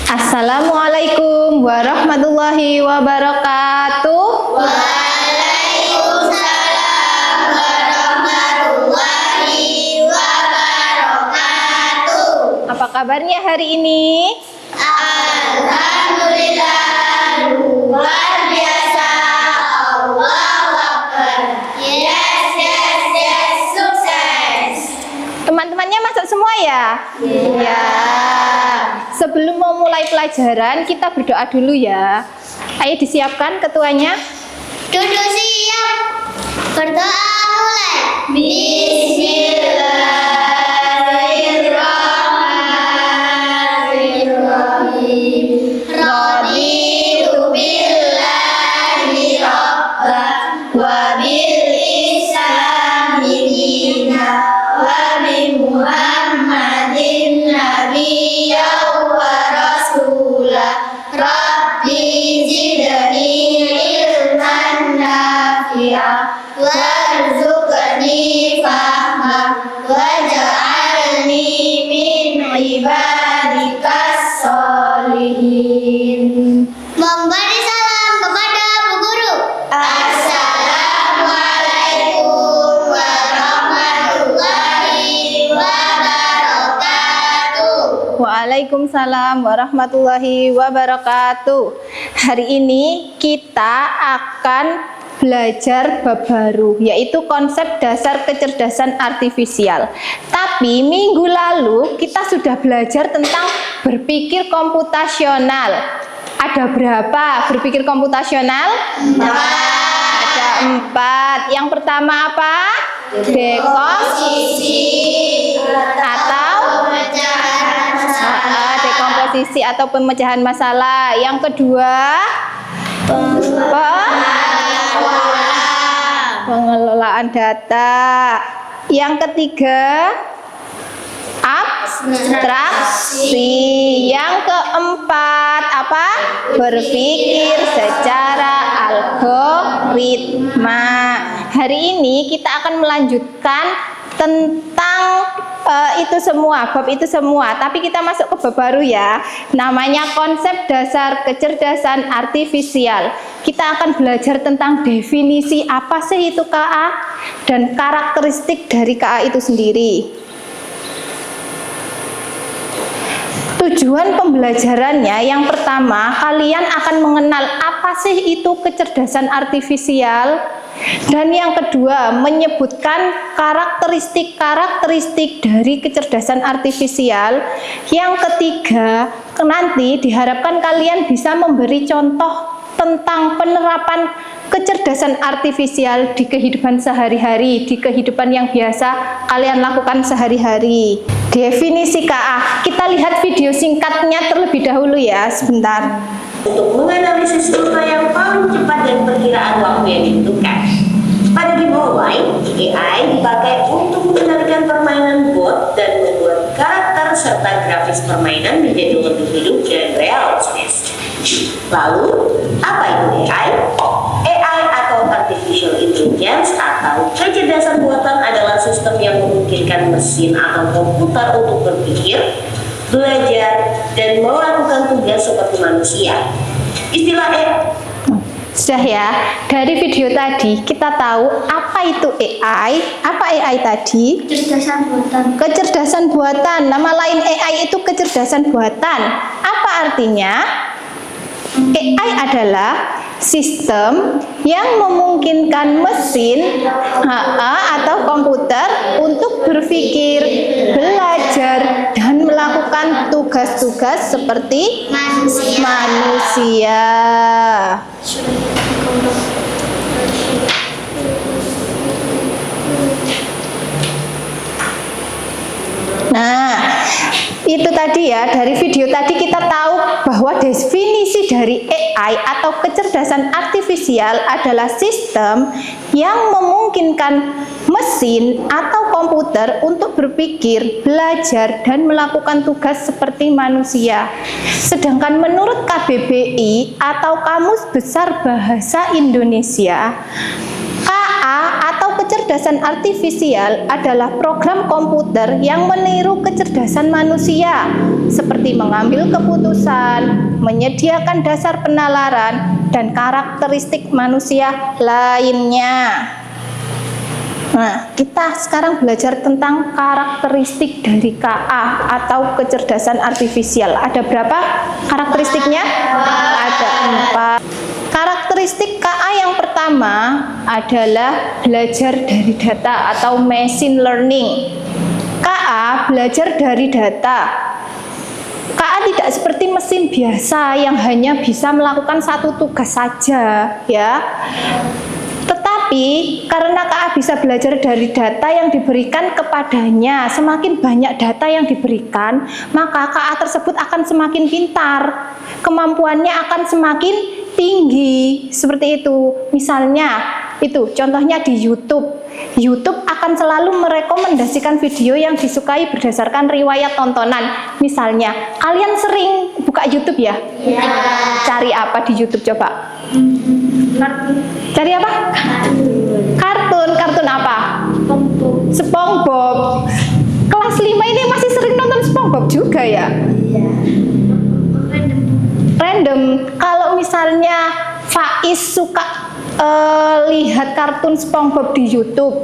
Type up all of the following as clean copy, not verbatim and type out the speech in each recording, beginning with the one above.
Assalamualaikum warahmatullahi wabarakatuh. Waalaikumsalam warahmatullahi wabarakatuh. Apa kabarnya hari ini? Alhamdulillah, luar biasa. Allahu Akbar. Yes, sukses. Teman-temannya masuk semua ya? Iya. Sebelum mau mulai pelajaran, kita berdoa dulu ya. Ayo disiapkan ketuanya. Duduk siap. Berdoa mulai. Bismillahirrahmanirrahim. Raditu billahi rabba wa bil islami dina wa bi Muhammadin nabiyya wa rasula. Rabbi zidni ilman nafi'a warzuqni fahma waj'alni min ibadikas sholihin. Memberi salam kepada Bu Guru. Assalamualaikum warahmatullahi wabarakatuh. Waalaikumsalam warahmatullahi wabarakatuh. Hari ini kita akan belajar bab baru, yaitu konsep dasar kecerdasan artifisial. Tapi minggu lalu kita sudah belajar tentang berpikir komputasional. Ada berapa berpikir komputasional? 4. Ada 4. Yang pertama apa? Dekomposisi atau dekomposisi atau pemecahan masalah. Yang kedua, pengelolaan data. Yang ketiga, abstraksi. Yang keempat apa? Berpikir secara algoritma. Hari ini kita akan melanjutkan tentang itu semua, bab itu semua. Tapi kita masuk ke bab baru ya. Namanya konsep dasar kecerdasan artifisial. Kita akan belajar tentang definisi apa sih itu KA dan karakteristik dari KA itu sendiri. Tujuan pembelajarannya yang pertama, kalian akan mengenal apa sih itu kecerdasan artifisial. Dan yang kedua, menyebutkan karakteristik-karakteristik dari kecerdasan artifisial. Yang ketiga, nanti diharapkan kalian bisa memberi contoh tentang penerapan kecerdasan artifisial di kehidupan sehari-hari, di kehidupan yang biasa kalian lakukan sehari-hari. Definisi KA, kita lihat video singkatnya terlebih dahulu ya, sebentar. Untuk menganalisis rute yang paling cepat dan perkiraan waktu yang ditentukan. Pada game online, AI dipakai untuk mengendalikan permainan bot dan membuat karakter serta grafis permainan menjadi lebih hidup dan realistis. Lalu, apa itu AI? AI atau Artificial Intelligence atau kecerdasan buatan adalah sistem yang memungkinkan mesin atau komputer untuk berpikir, belajar, dan melakukan tugas seperti manusia. Istilah Sudah ya, dari video tadi kita tahu apa itu AI. Apa AI tadi? Kecerdasan buatan. Kecerdasan buatan. Nama lain AI itu kecerdasan buatan. Apa artinya? AI adalah sistem yang memungkinkan mesin atau komputer untuk berpikir, belajar, dan melakukan tugas-tugas seperti manusia. Nah, itu tadi ya, dari video tadi kita tahu bahwa definisi dari AI atau kecerdasan artifisial adalah sistem yang memungkinkan mesin atau komputer untuk berpikir, belajar, dan melakukan tugas seperti manusia. Sedangkan menurut KBBI atau Kamus Besar Bahasa Indonesia, KA atau kecerdasan kecerdasan artifisial adalah program komputer yang meniru kecerdasan manusia, seperti mengambil keputusan, menyediakan dasar penalaran, dan karakteristik manusia lainnya. Nah, kita sekarang belajar tentang karakteristik dari KA atau kecerdasan artifisial. Ada berapa karakteristiknya? Ada 4. Karakteristik KA yang pertama adalah belajar dari data atau machine learning. KA belajar dari data. KA tidak seperti mesin biasa yang hanya bisa melakukan satu tugas saja, ya. Tetapi karena KA bisa belajar dari data yang diberikan kepadanya, semakin banyak data yang diberikan, maka KA tersebut akan semakin pintar, kemampuannya akan semakin tinggi, seperti itu. Misalnya, itu contohnya di YouTube. YouTube akan selalu merekomendasikan video yang disukai berdasarkan riwayat tontonan. Misalnya, kalian sering buka YouTube ya? Ya. Cari apa di YouTube coba? Cari apa? Kartun. Kartun apa? SpongeBob. Kelas 5 ini masih sering nonton SpongeBob juga ya? Random. Kalau misalnya Faiz suka lihat kartun SpongeBob di YouTube,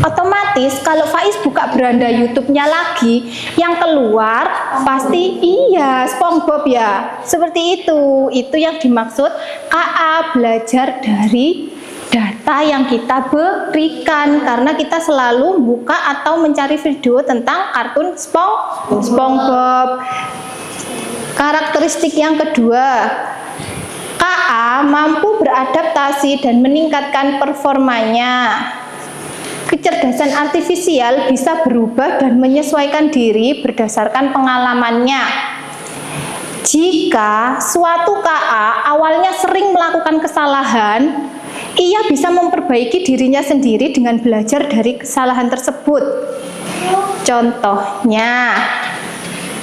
otomatis kalau Faiz buka beranda YouTube-nya lagi, yang keluar pasti iya SpongeBob ya. Seperti itu. Itu yang dimaksud KA belajar dari data yang kita berikan, karena kita selalu buka atau mencari video tentang kartun SpongeBob. Karakteristik yang kedua, KA mampu beradaptasi dan meningkatkan performanya. Kecerdasan artifisial bisa berubah dan menyesuaikan diri berdasarkan pengalamannya. Jika suatu KA awalnya sering melakukan kesalahan, ia bisa memperbaiki dirinya sendiri dengan belajar dari kesalahan tersebut. Contohnya,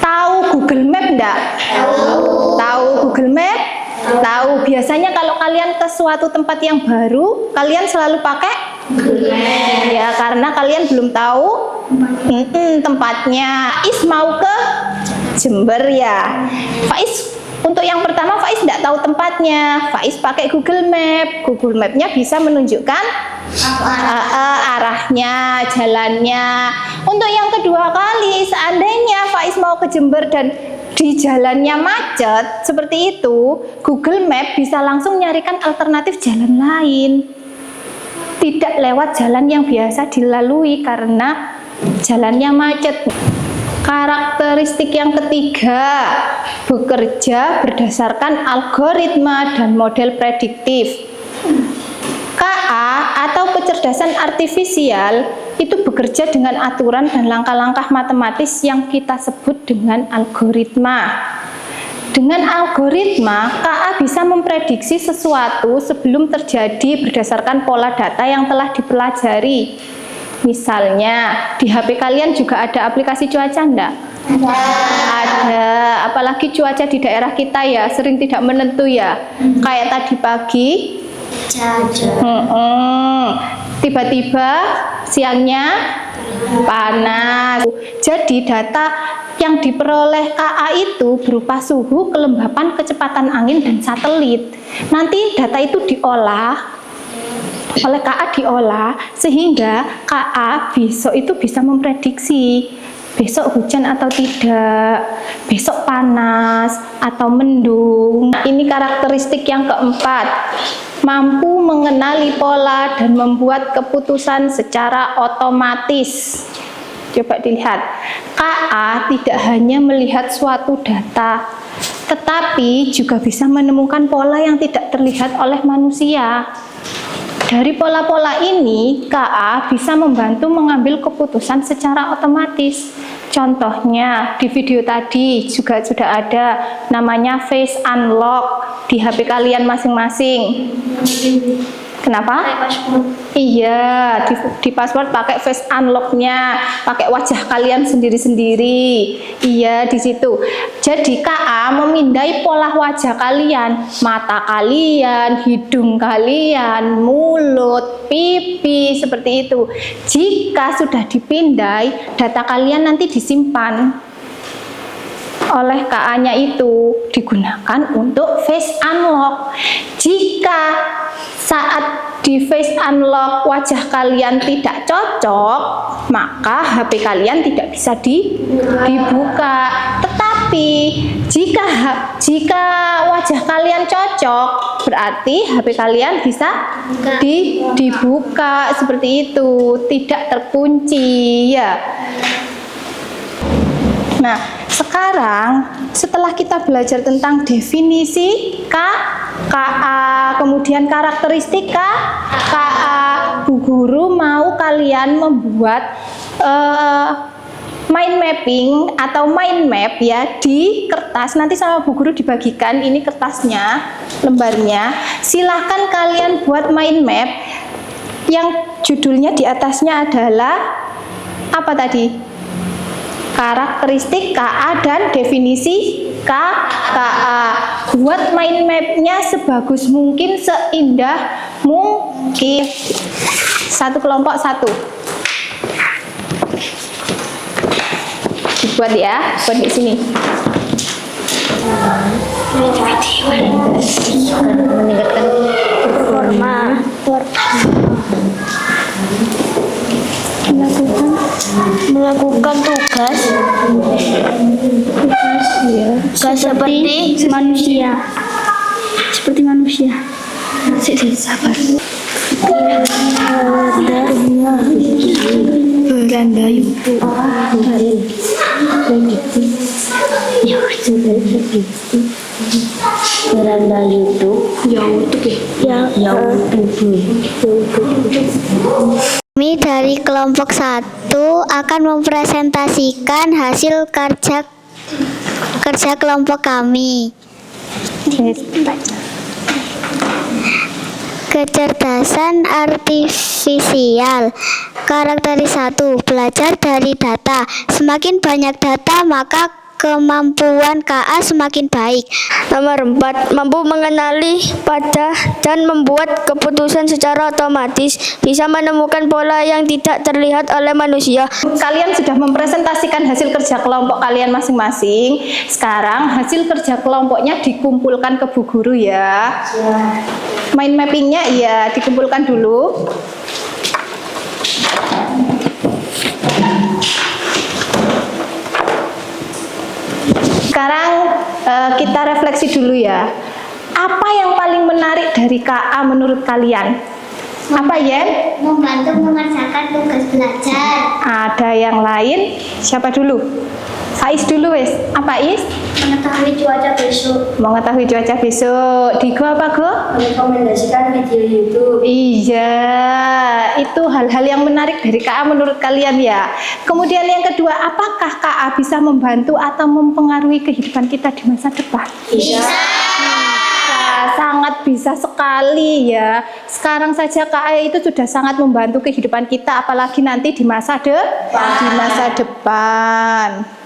tahu Google Map enggak? Tahu Google Map? Tahu. Biasanya kalau kalian ke suatu tempat yang baru, kalian selalu pakai Google Map. Ya, karena kalian belum tahu tempatnya. Faiz mau ke Jember ya. Faiz untuk yang pertama Faiz tidak tahu tempatnya. Faiz pakai Google Map. Google Map-nya bisa menunjukkan arahnya, jalannya. Untuk yang kedua kali, seandainya Faiz mau ke Jember dan di jalannya macet seperti itu, Google Map bisa langsung nyarikan alternatif jalan lain, tidak lewat jalan yang biasa dilalui karena jalannya macet. Karakteristik yang ketiga, bekerja berdasarkan algoritma dan model prediktif. KA atau kecerdasan artifisial itu bekerja dengan aturan dan langkah-langkah matematis yang kita sebut dengan algoritma. Dengan algoritma, KA bisa memprediksi sesuatu sebelum terjadi berdasarkan pola data yang telah dipelajari. Misalnya, di HP kalian juga ada aplikasi cuaca enggak? Ada. Apalagi cuaca di daerah kita ya, sering tidak menentu ya. Kayak tadi pagi, tiba-tiba siangnya panas. Jadi data yang diperoleh KA itu berupa suhu, kelembapan, kecepatan angin, dan satelit. Nanti data itu diolah oleh KA, sehingga KA besok itu bisa memprediksi besok hujan atau tidak, besok panas atau mendung. Ini karakteristik yang keempat, mampu mengenali pola dan membuat keputusan secara otomatis. Coba dilihat, KA tidak hanya melihat suatu data, tetapi juga bisa menemukan pola yang tidak terlihat oleh manusia. Dari pola-pola ini, KA bisa membantu mengambil keputusan secara otomatis. Contohnya, di video tadi juga sudah ada namanya face unlock di HP kalian masing-masing. Kenapa? Iya, di password pakai face unlock-nya, pakai wajah kalian sendiri-sendiri. Iya, di situ. Jadi KA memindai pola wajah kalian, mata kalian, hidung kalian, mulut, pipi, seperti itu. Jika sudah dipindai, data kalian nanti disimpan oleh KA-nya itu, digunakan untuk face unlock. Jika saat di face unlock wajah kalian tidak cocok, maka HP kalian tidak bisa dibuka. Tetapi jika wajah kalian cocok, berarti HP kalian bisa dibuka seperti itu, tidak terkunci ya. Nah, sekarang setelah kita belajar tentang definisi KA, kemudian karakteristik KA, Bu Guru mau kalian membuat mind mapping atau mind map ya di kertas. Nanti sama Bu Guru dibagikan ini kertasnya, lembarnya. Silahkan kalian buat mind map yang judulnya di atasnya adalah apa tadi? Karakteristik KA dan definisi KA. Buat mind mapnya sebagus mungkin, seindah mungkin. Satu kelompok satu. Dibuat ya, buat di sini. Meningkatkan performa. Melakukan tugas seperti manusia. Sabar. Beranda YouTube. Beranda YouTube. Kami dari kelompok 1 akan mempresentasikan hasil kerja kelompok kami. Kecerdasan artifisial. Karakteristik 1. Belajar dari data. Semakin banyak data, maka kemampuan KA semakin baik. Nomor 4. Mampu mengenali pada dan membuat keputusan secara otomatis. Bisa menemukan pola yang tidak terlihat oleh manusia. Kalian sudah mempresentasikan hasil kerja kelompok kalian masing-masing. Sekarang hasil kerja kelompoknya dikumpulkan ke Bu Guru ya. Mind mappingnya ya dikumpulkan dulu. Sekarang kita refleksi dulu ya. Apa yang paling menarik dari KA menurut kalian? Apa ya? Membantu mengerjakan tugas belajar. Ada yang lain? Siapa dulu? Faiz dulu wes. Apa Is? Mengetahui cuaca besok. Mengetahui cuaca besok. Digo apa Go? Merekomendasikan video YouTube. Iya, itu hal-hal yang menarik dari KA menurut kalian ya. Kemudian yang kedua, apakah KA bisa membantu atau mempengaruhi kehidupan kita di masa depan? Bisa. Sangat bisa sekali ya. Sekarang saja KA itu sudah sangat membantu kehidupan kita, apalagi nanti di masa depan.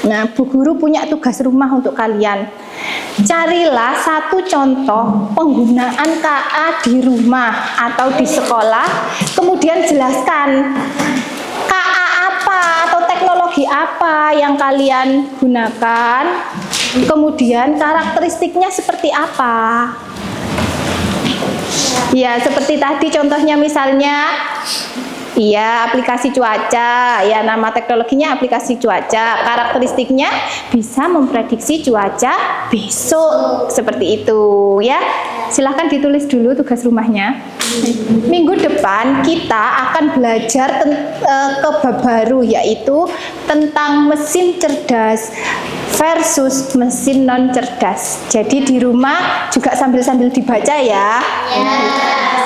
Nah, Bu Guru punya tugas rumah untuk kalian. Carilah satu contoh penggunaan KA di rumah atau di sekolah, kemudian jelaskan KA apa atau teknologi apa yang kalian gunakan, kemudian karakteristiknya seperti apa. Ya, seperti tadi contohnya misalnya iya, aplikasi cuaca. Ya, nama teknologinya aplikasi cuaca. Karakteristiknya bisa memprediksi cuaca besok. Seperti itu, ya. Silahkan ditulis dulu tugas rumahnya. Minggu depan kita akan belajar ke bab baru, yaitu tentang mesin cerdas versus mesin non cerdas. Jadi di rumah juga sambil-sambil dibaca ya.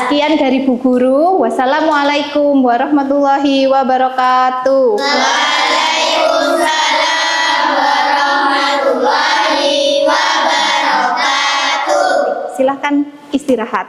Sekian dari Bu Guru. Wassalamualaikum warahmatullahi wabarakatuh. Waalaikumsalam warahmatullahi wabarakatuh. Silahkan istirahat.